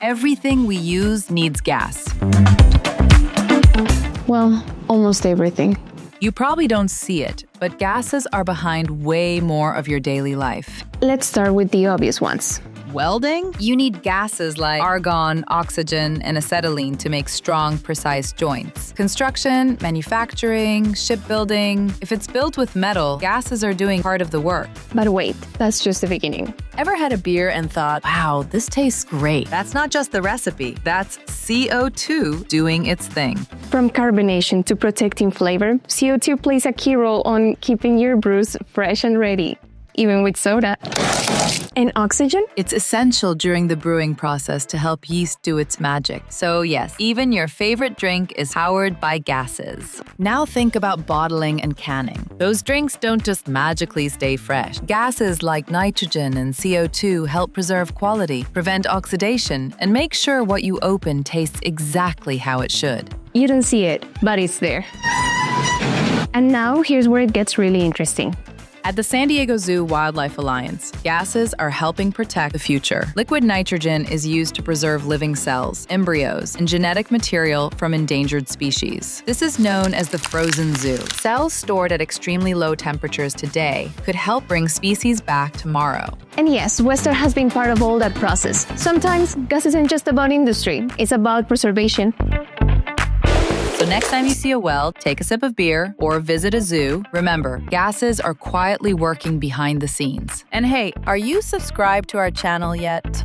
Everything we use needs gas. Well, almost everything. You probably don't see it, but gases are behind way more of your daily life. Let's start with the obvious ones. Welding? You need gases like argon, oxygen, and acetylene to make strong, precise joints. Construction, manufacturing, shipbuilding. If it's built with metal, gases are doing part of the work. But wait, that's just the beginning. Ever had a beer and thought, wow, this tastes great? That's not just the recipe, that's CO2 doing its thing. From carbonation to protecting flavor, CO2 plays a key role on keeping your brews fresh and ready, even with soda. And oxygen? It's essential during the brewing process to help yeast do its magic. So yes, even your favorite drink is powered by gases. Now think about bottling and canning. Those drinks don't just magically stay fresh. Gases like nitrogen and CO2 help preserve quality, prevent oxidation, and make sure what you open tastes exactly how it should. You don't see it, but it's there. And now here's where it gets really interesting. At the San Diego Zoo Wildlife Alliance, gases are helping protect the future. Liquid nitrogen is used to preserve living cells, embryos, and genetic material from endangered species. This is known as the frozen zoo. Cells stored at extremely low temperatures today could help bring species back tomorrow. And yes, Western has been part of all that process. Sometimes gas isn't just about industry, it's about preservation. So next time you see a well, take a sip of beer, or visit a zoo, remember, gases are quietly working behind the scenes. And hey, are you subscribed to our channel yet?